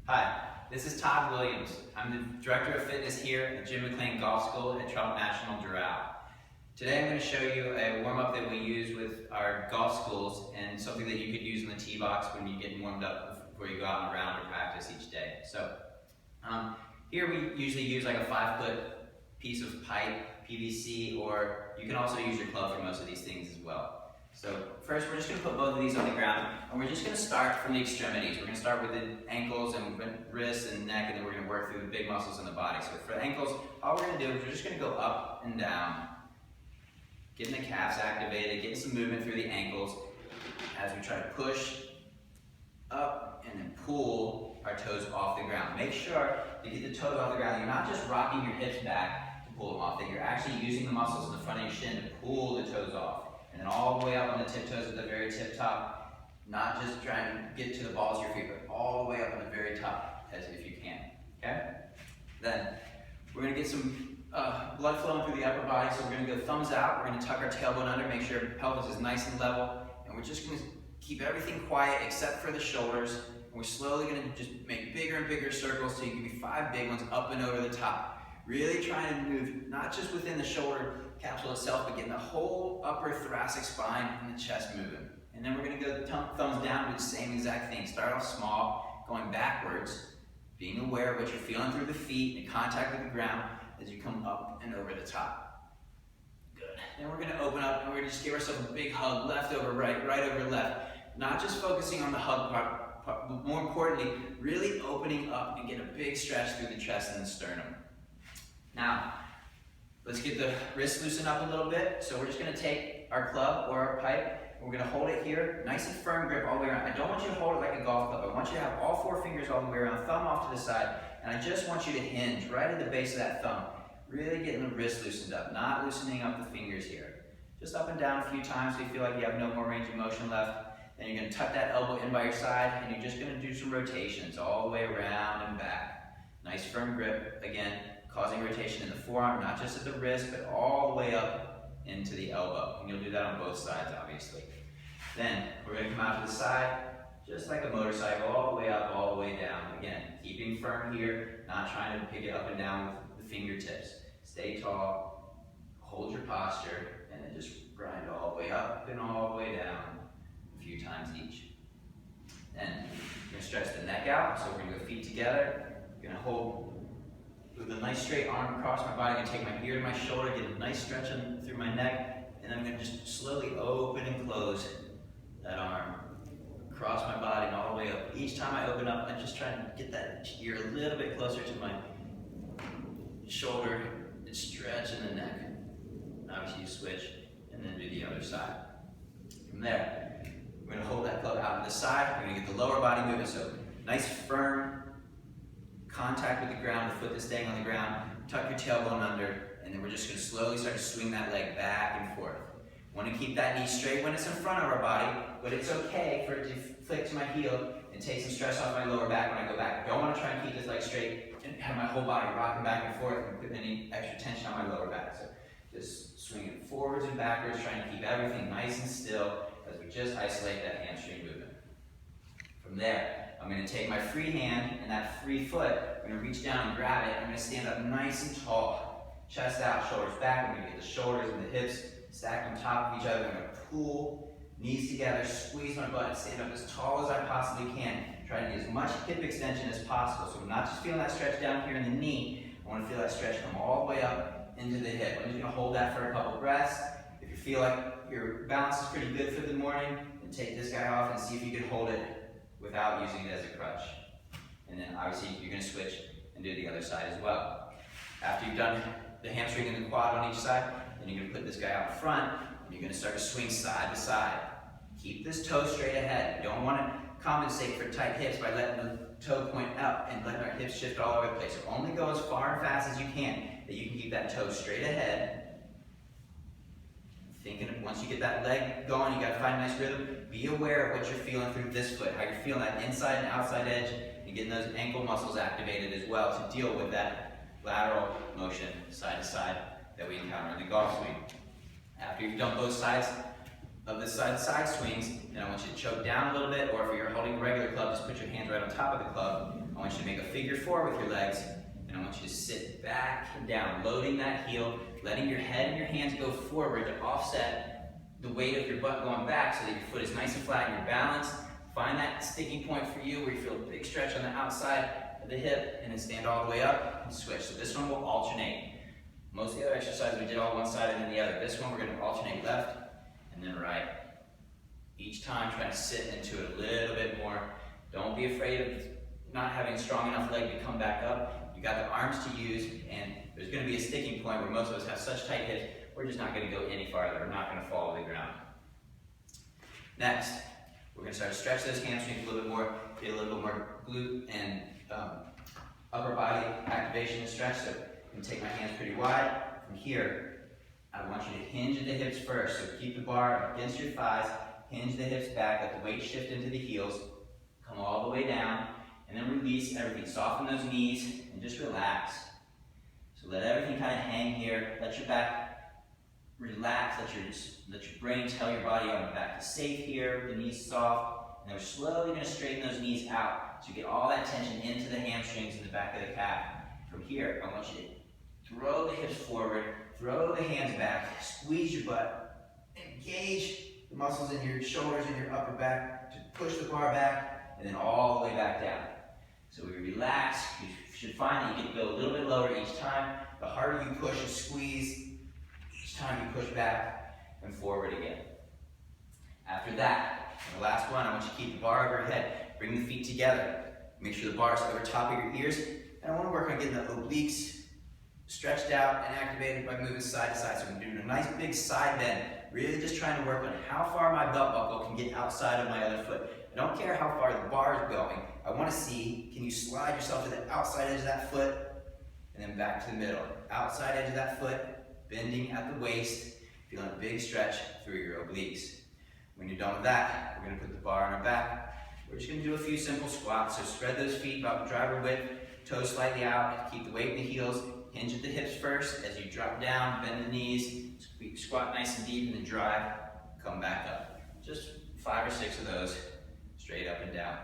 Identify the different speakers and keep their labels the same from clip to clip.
Speaker 1: Hi, this is Todd Williams. I'm the Director of Fitness here at Jim McLean Golf School at Trump National Doral. Today I'm going to show you a warm-up that we use with our golf schools and something that you could use in the tee box when you're getting warmed up before you go out on a round or practice each day. So here we usually use like a 5-foot piece of pipe, PVC, or you can also use your club for most of these things as well. So first we're just going to put both of these on the ground, and we're just going to start from the extremities. We're going to start with the ankles and wrists and neck, and then we're going to work through the big muscles in the body. So for the ankles, all we're going to do is we're just going to go up and down, getting the calves activated, getting some movement through the ankles as we try to push up and then pull our toes off the ground. Make sure to get the toes off the ground. You're not just rocking your hips back to pull them off, that you're actually using the muscles in the front of your shin to pull the toes off. And then all the way up on the tiptoes at the very tip top, not just trying to get to the balls of your feet, but all the way up on the very top, as if you can, okay? Then we're gonna get some blood flowing through the upper body, so we're gonna go thumbs out, we're gonna tuck our tailbone under, make sure our pelvis is nice and level, and we're just gonna keep everything quiet except for the shoulders, and we're slowly gonna just make bigger and bigger circles, so you give me 5 big ones up and over the top. Really trying to move, not just within the shoulder capsule itself, but getting the whole upper thoracic spine and the chest moving. And then we're gonna go thumbs down, do the same exact thing. Start off small, going backwards, being aware of what you're feeling through the feet and contact with the ground as you come up and over the top. Good. Then we're gonna open up and we're gonna just give ourselves a big hug, left over right, right over left. Not just focusing on the hug part, but more importantly, really opening up and getting a big stretch through the chest and the sternum. Now, let's get the wrists loosened up a little bit. So we're just gonna take our club or our pipe, and we're gonna hold it here, nice and firm grip all the way around. I don't want you to hold it like a golf club. I want you to have all 4 fingers all the way around, thumb off to the side, and I just want you to hinge right at the base of that thumb. Really getting the wrist loosened up, not loosening up the fingers here. Just up and down a few times so you feel like you have no more range of motion left. Then you're gonna tuck that elbow in by your side, and you're just gonna do some rotations all the way around and back. Nice firm grip, again, causing rotation in the forearm, not just at the wrist, but all the way up into the elbow. And you'll do that on both sides, obviously. Then we're gonna come out to the side, just like a motorcycle, all the way up, all the way down. Again, keeping firm here, not trying to pick it up and down with the fingertips. Stay tall, hold your posture, and then just grind all the way up and all the way down a few times each. Then we're gonna stretch the neck out, so we're gonna go feet together. We're gonna hold with a nice straight arm across my body. I'm gonna take my ear to my shoulder, get a nice stretch through my neck, and then I'm gonna just slowly open and close that arm across my body and all the way up. Each time I open up, I'm just trying to get that ear a little bit closer to my shoulder and stretch in the neck. Obviously you switch and then do the other side. From there, we're gonna hold that club out to the side. We're gonna get the lower body moving, so nice firm contact with the ground, the foot is staying on the ground, tuck your tailbone under, and then we're just gonna slowly start to swing that leg back and forth. Want to keep that knee straight when it's in front of our body, but it's okay for it to flick to my heel and take some stress off my lower back when I go back. I don't want to try and keep this leg straight and have my whole body rocking back and forth and putting any extra tension on my lower back. So just swing it forwards and backwards, trying to keep everything nice and still as we just isolate that hamstring movement. From there, I'm going to take my free hand and that free foot, I'm going to reach down and grab it. I'm going to stand up nice and tall, chest out, shoulders back. I'm going to get the shoulders and the hips stacked on top of each other. I'm going to pull knees together, squeeze my butt, and stand up as tall as I possibly can. Try to get as much hip extension as possible. So I'm not just feeling that stretch down here in the knee. I want to feel that stretch come all the way up into the hip. I'm just going to hold that for a couple breaths. If you feel like your balance is pretty good for the morning, then take this guy off and see if you can hold it without using it as a crutch. And then obviously you're going to switch and do the other side as well. After you've done the hamstring and the quad on each side, then you're going to put this guy out front and you're going to start to swing side to side. Keep this toe straight ahead. You don't want to compensate for tight hips by letting the toe point up and letting our hips shift all over the place. So only go as far and fast as you can, that you can keep that toe straight ahead. Thinking once you get that leg going, you got to find a nice rhythm. Be aware of what you're feeling through this foot, how you're feeling that inside and outside edge, and getting those ankle muscles activated as well to deal with that lateral motion side to side that we encounter in the golf swing. After you've done both sides, of the side swings, and I want you to choke down a little bit, or if you're holding a regular club, just put your hands right on top of the club. I want you to make a figure 4 with your legs, and I want you to sit back and down, loading that heel, letting your head and your hands go forward to offset the weight of your butt going back so that your foot is nice and flat and you're balanced. Find that sticking point for you where you feel a big stretch on the outside of the hip, and then stand all the way up and switch. So this one will alternate. Most of the other exercises we did all one side and then the other. This one we're going to alternate left and then right. Each time try to sit into it a little bit more. Don't be afraid of not having a strong enough leg to come back up. You got the arms to use, and there's going to be a sticking point where most of us have such tight hips, we're just not going to go any farther. We're not going to fall to the ground. Next, we're going to start to stretch those hamstrings a little bit more, get a little bit more glute and upper body activation and stretch. So I'm going to take my hands pretty wide. From here, I want you to hinge at the hips first. So keep the bar against your thighs, hinge the hips back, let the weight shift into the heels, come all the way down, and then release everything. Soften those knees and just relax. So let everything kind of hang here. Let your back relax. Let your brain tell your body, I'm back is safe here. The knees soft. And then we're slowly going to straighten those knees out. So you get all that tension into the hamstrings and the back of the calf. From here, I want you to throw the hips forward, throw the hands back, squeeze your butt, engage the muscles in your shoulders and your upper back to push the bar back, and then all the way back down. So we relax. You should find that you can go a little bit lower each time. The harder you push and squeeze, each time you push back and forward again. After that, the last one, I want you to keep the bar over your head. Bring the feet together. Make sure the bar is over top of your ears. And I want to work on getting the obliques stretched out and activated by moving side to side. So I'm doing a nice big side bend. Really just trying to work on how far my belt buckle can get outside of my other foot. I don't care how far the bar is going. I want to see, can you slide yourself to the outside edge of that foot and then back to the middle. Outside edge of that foot, bending at the waist, feeling a big stretch through your obliques. When you're done with that, we're going to put the bar on our back. We're just going to do a few simple squats. So spread those feet about driver width, toes slightly out, keep the weight in the heels, hinge at the hips first. As you drop down, bend the knees, squat nice and deep, and then drive, come back up. Just 5 or 6 of those, straight up and down.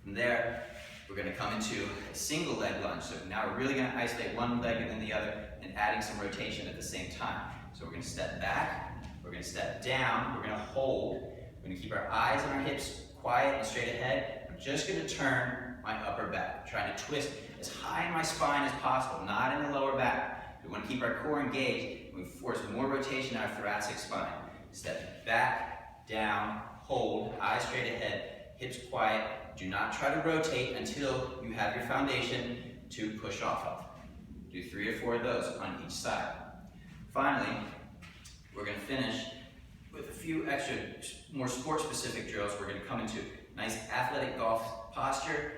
Speaker 1: From there, we're going to come into a single leg lunge. So now we're really going to isolate one leg and then the other, and adding some rotation at the same time. So we're going to step back, we're going to step down, we're going to hold, we're going to keep our eyes on our hips quiet and straight ahead. I'm just going to turn my upper back, trying to twist as high in my spine as possible, not in the lower back. We want to keep our core engaged. We force more rotation in our thoracic spine. Step back, down, hold, eyes straight ahead, hips quiet. Do not try to rotate until you have your foundation to push off of. Do 3 or 4 of those on each side. Finally, we're going to finish with a few extra, more sport-specific drills. We're going to come into nice athletic golf posture.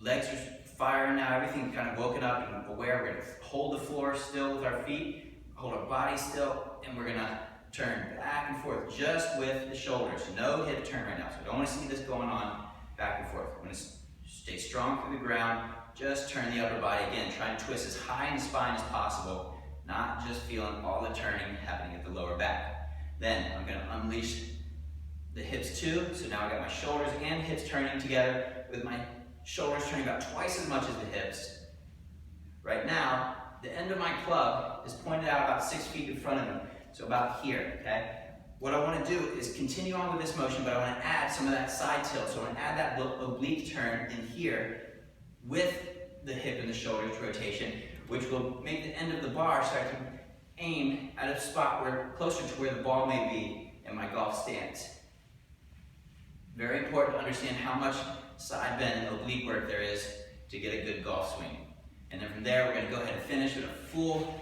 Speaker 1: Legs are firing now, everything kind of woken up and aware. We're going to hold the floor still with our feet, hold our body still, and we're going to turn back and forth just with the shoulders. No hip turn right now, so I don't want to see this going on back and forth. I'm going to stay strong through the ground, just turn the upper body again, try and twist as high in the spine as possible, not just feeling all the turning happening at the lower back. Then I'm going to unleash the hips too, so now I've got my shoulders and hips turning together with my shoulders turning about twice as much as the hips. Right now, the end of my club is pointed out about 6 feet in front of me, so about here, okay? What I want to do is continue on with this motion, but I want to add some of that side tilt. So I want to add that oblique turn in here with the hip and the shoulders rotation, which will make the end of the bar so I can aim at a spot where closer to where the ball may be in my golf stance. Very important to understand how much side bend and oblique work there is to get a good golf swing. And then from there, we're going to go ahead and finish with a full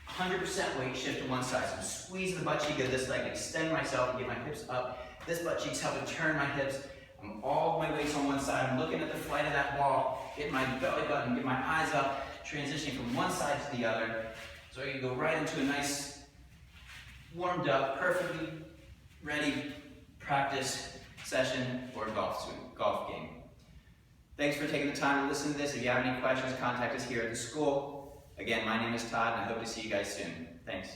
Speaker 1: 100% weight shift to one side. So I'm squeezing the butt cheek of this leg, extend myself and get my hips up. This butt cheek's helping turn my hips. I'm all my weight's on one side. I'm looking at the flight of that ball, get my belly button, get my eyes up, transitioning from one side to the other. So I can go right into a nice, warmed up, perfectly ready practice session or golf game. Thanks for taking the time to listen to this. If you have any questions, contact us here at the school. Again, my name is Todd, and I hope to see you guys soon. Thanks.